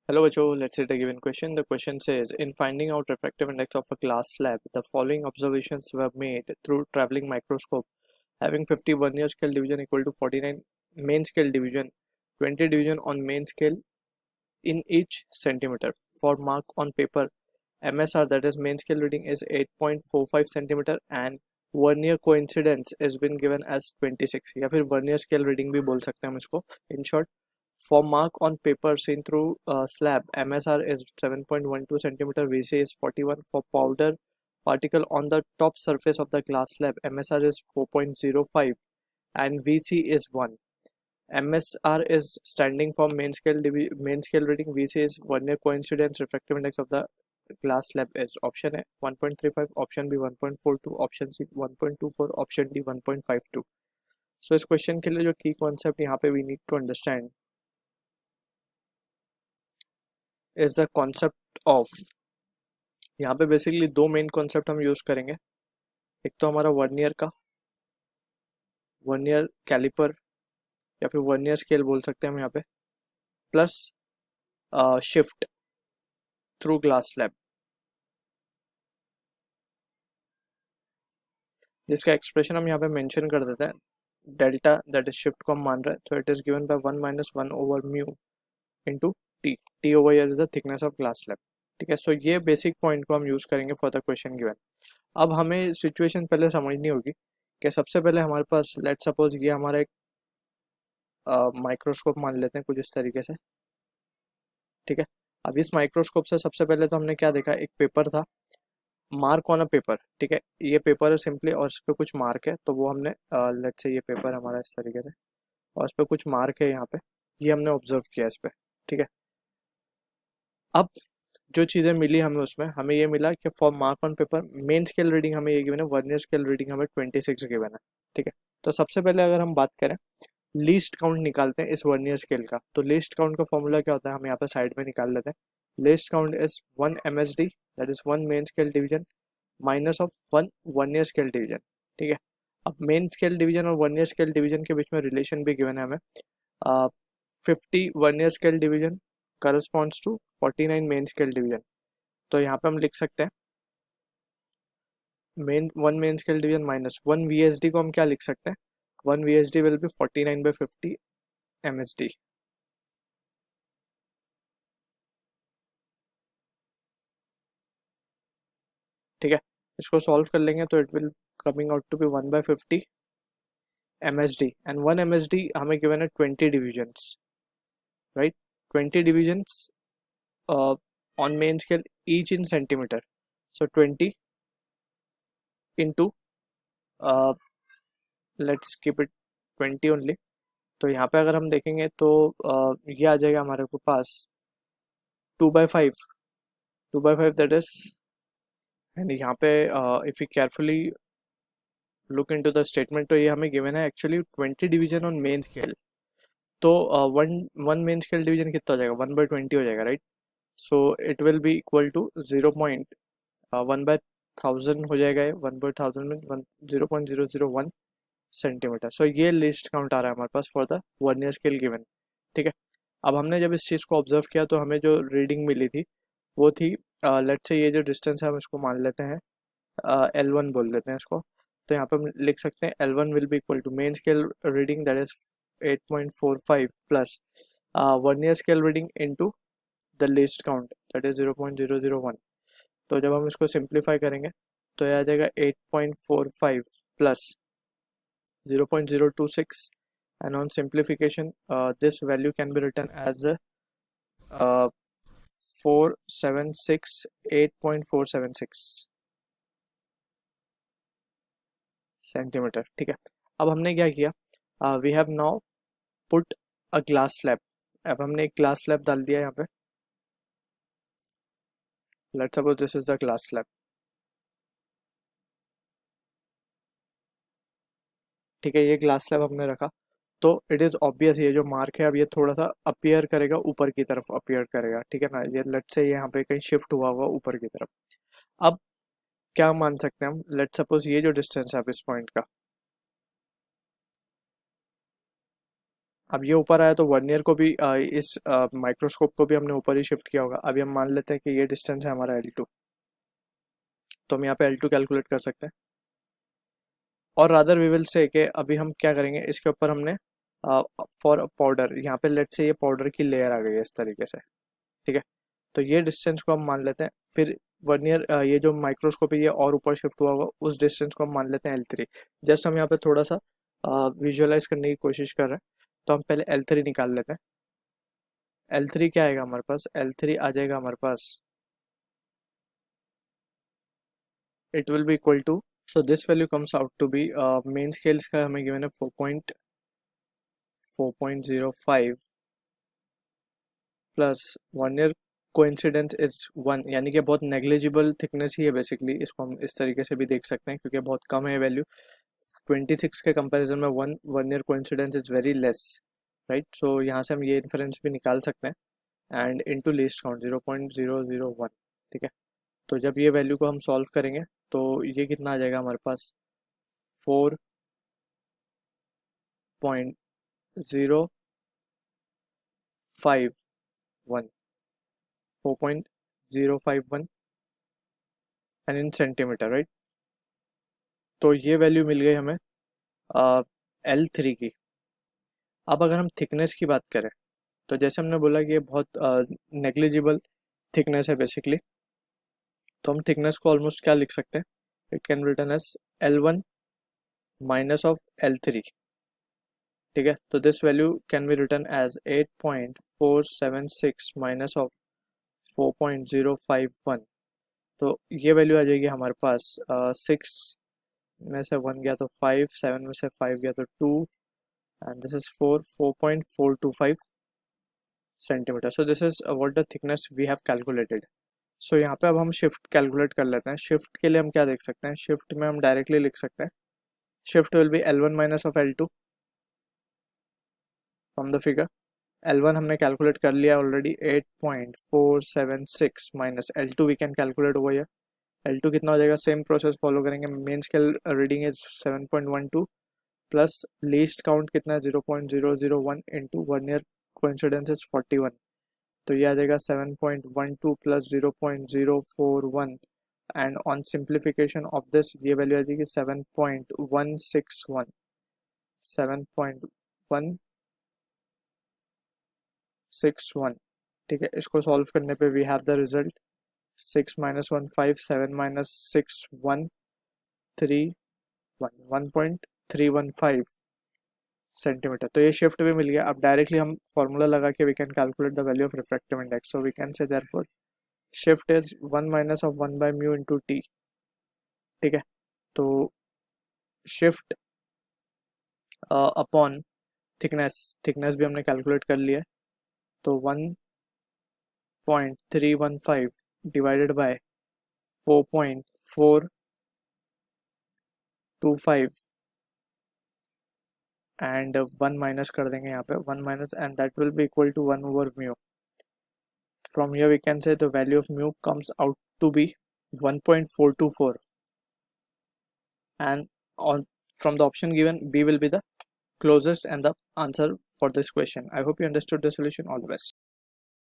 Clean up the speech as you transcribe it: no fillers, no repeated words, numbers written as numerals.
Hello, Joe. Let's see the given question. The question says, in finding out refractive index of a glass slab, the following observations were made through traveling microscope, having 50 vernier scale division equal to 49 main scale division, 20 division on main scale in each centimeter. For mark on paper, MSR, that is main scale reading, is 8.45 centimeter and vernier coincidence is been given as 26 या फिर vernier scale reading भी बोल सकते हैं हम इसको in short. For mark on paper seen through slab, MSR is 7.12 centimeter, VC is 41. For powder particle on the top surface of the glass slab, MSR is 4.05 and VC is 1. MSR is standing for main scale reading. VC is vernier coincidence refractive index of the glass slab is option A 1.35, option B 1.42, option C 1.24, option D 1.52. So इस question के लिए जो की concept यहाँ पे we need to understand is the concept of, यहाँ पे basically दो मेन कॉन्सेप्ट हम यूज करेंगे. एक तो हमारा वर्नियर का, वर्नियर कैलिपर या फिर वर्नियर स्केल बोल सकते हैं हम यहाँ पे, plus shift through glass slab, जिसका एक्सप्रेशन हम यहाँ पे मेंशन कर देते हैं. डेल्टा दैट इज शिफ्ट को हम मान रहे हैं, तो it is given by 1 - 1 over mu into T. T over here is the thickness of glass slab. ठीक है, सो ये बेसिक पॉइंट को हम यूज करेंगे फॉर द क्वेश्चन गिवन. अब हमें सिचुएशन पहले समझनी होगी कि सबसे पहले हमारे पास, लेट सपोज ये हमारा एक माइक्रोस्कोप मान लेते हैं कुछ इस तरीके से. ठीक है, अब इस माइक्रोस्कोप से सबसे पहले तो हमने क्या देखा, एक पेपर था, मार्क ऑन अ पेपर. ठीक है, ये पेपर है सिंपली और इस पे कुछ मार्क है, तो वो हमने लेट से ये पेपर हमारा इस तरीके से और इस पे कुछ मार्क है यहाँ पे, ये हमने ऑब्जर्व किया इस पे. ठीक है, अब जो चीज़ें मिली हमें उसमें, हमें ये मिला कि for mark on paper main scale reading हमें ये गिवन है, वर्नियर स्केल रीडिंग हमें 26 गिवन है. ठीक है, तो सबसे पहले अगर हम बात करें लीस्ट काउंट निकालते हैं इस वर्नियर स्केल का, तो लीस्ट काउंट का फॉर्मूला क्या होता है हम यहाँ पे साइड में निकाल लेते हैं. Least count is 1 MSD, that is 1 main scale division minus of 1 vernier scale division. ठीक है, अब मेन स्केल डिवीजन और वर्नियर स्केल डिवीजन के बीच में रिलेशन भी गिवन है हमें. 50 vernier scale division corresponds to 49 main scale division. तो यहाँ पे हम लिख सकते हैं main scale division minus 1 VSD को हम क्या लिख सकते हैं, 1 VSD विल बी 49/50 MSD. ठीक है, इसको सॉल्व कर लेंगे तो it will coming out to be 1/50 MSD and 1 MSD हमें गिवन है 20 divisions, right. 20 divisions on main scale each in centimeter, so 20 into let's keep it 20 only. तो यहाँ पे अगर हम देखेंगे तो ये आ जाएगा हमारे को पास 2/5, 2/5 दैट इज, एंड यहाँ पे if you carefully look into the statement, तो ये हमें गिवन है actually 20 division on main scale. तो वन मेन स्केल डिवीजन कितना हो जाएगा, 1/20 हो जाएगा, right. So it will be equal to 0.1/1000 हो जाएगा. 1/1000 में 0.001 सेंटीमीटर. सो ये लिस्ट काउंट आ रहा है हमारे पास for the vernier scale given. ठीक है, अब हमने जब इस चीज़ को ऑब्जर्व किया तो हमें जो रीडिंग मिली थी वो थी, लेट्स से ये जो डिस्टेंस है हम इसको मान लेते हैं L1 बोल देते हैं इसको. तो यहाँ पे हम लिख सकते हैं L1 will be equal to main scale reading that is 8.45 plus vernier scale reading into the least count that is 0.001. तो जब हम इसको सिंप्लीफाई करेंगे तो यह आ जाएगा 8.45 plus 0.026, and on simplification this value can be written as 8.476 centimeter. ठीक है, अब हमने क्या किया, we have now put a glass slab. अब हमने एक ग्लास स्लैब डाल दिया यहाँ पे. Let's suppose this is the glass slab. ठीक है, ये ग्लास स्लैब हमने रखा, तो इट इज़ ऑब्वियस ये जो मार्क है अब ये थोड़ा सा अपीयर करेगा, ऊपर की तरफ अपीयर करेगा. ठीक है ना, ये लेट्स से यहाँ पे कहीं शिफ्ट हुआ होगा ऊपर की तरफ. अब क्या मान सकते हैं हम, लेट सपोज ये जो डिस्टेंस है अब इस पॉइंट का, अब ये ऊपर आया तो वर्नियर को भी इस माइक्रोस्कोप को भी हमने ऊपर ही शिफ्ट किया होगा। अभी हम मान लेते हैं कि ये डिस्टेंस है हमारा L2, तो हम यहाँ पे L2 कैलकुलेट कर सकते हैं। और रादर वी विल से कि अभी हम क्या करेंगे, इसके ऊपर हमने फॉर पाउडर, यहाँ पे लेट से ये पाउडर की लेयर आ गई है इस तरीके से, ठीक है। तो ये डिस्टेंस को हम मान लेते हैं, फिर वर्नियर ये जो माइक्रोस्कोप है ये और ऊपर शिफ्ट हुआ होगा, उस डिस्टेंस को हम मान लेते हैं L3। जस्ट हम यहाँ पे थोड़ा सा विजुअलाइज करने की कोशिश कर रहे हैं, तो हम पहले L3 निकाल लेते हैं। L3 क्या आएगा हमारे पास, L3 आ जाएगा हमारे पास, it will be equal to, so this value comes out to be, main scales का हमें गिवन है 4.05 प्लस 1 ईयर कोइंसिडेंस इज 1, यानी कि बहुत नेग्लिजिबल थिकनेस ही है बेसिकली, इसको हम इस तरीके से भी देख सकते हैं क्योंकि बहुत कम है वैल्यू। 26 के कंपैरिजन में 1 year coincidence is very less, right. So यहाँ से हम ये इन्फरेंस भी निकाल सकते हैं, एंड इनटू लीस्ट काउंट 0.001, ठीक है। तो जब ये वैल्यू को हम सॉल्व करेंगे तो ये कितना आ जाएगा हमारे पास, 4.051, 4.051 एंड इन सेंटीमीटर, राइट। तो ये वैल्यू मिल गई हमें L3 की। अब अगर हम थिकनेस की बात करें, तो जैसे हमने बोला कि ये बहुत नेग्लिजिबल थिकनेस है बेसिकली, तो हम थिकनेस को ऑलमोस्ट क्या लिख सकते हैं, it can written as L1 minus of L3, ठीक है। तो this value can be written as 8.476 minus of 4.051। तो ये वैल्यू आ जाएगी हमारे पास 6 में से 1 गया तो 5, 7 में से 5 गया तो 2, and this is 4.425 centimetre. So this is what the thickness we have calculated. So यहाँ पे अब हम शिफ्ट कैलकुलेट कर लेते हैं। शिफ्ट के लिए हम क्या देख सकते हैं, शिफ्ट में हम डायरेक्टली लिख सकते हैं, shift will be L1 minus of L2 from the figure. L1 हमने कैलकुलेट कर लिया already, 8.476 minus L2 we can calculate over here. L2 कितना हो जाएगा, सेम प्रोसेस फॉलो करेंगे, main scale reading is 7.12 plus least count कितना है 0.001 into 1 year coincidence is 41, तो ये आ जाएगा 7.12 plus 0.041, and on simplification of this ये वैल्यू आ जाएगी 7.161, 7.161, ठीक है। इसको सॉल्व करने पे we have the result 6 minus 1 5, 7 minus 6 1, 3 1, 1.315 centimeter. तो ये शिफ्ट भी मिल गया। अब डायरेक्टली हम फॉर्मूला लगा के we can calculate the value of refractive index, so we can say therefore shift is 1 minus of 1 by mu into T, ठीक है। तो शिफ्ट अपॉन थिकनेस भी हमने कैलकुलेट कर लिया है, तो 1.315 डिवाइडेड बाय 4.425 एंड 1 माइनस कर देंगे यहाँ पे, 1 minus, and that will be equal to 1 over mu. From here we can say the value of mu comes out to be 1.424, and on from the option given B will be the closest and the answer for this question. I hope you understood the solution. All the best.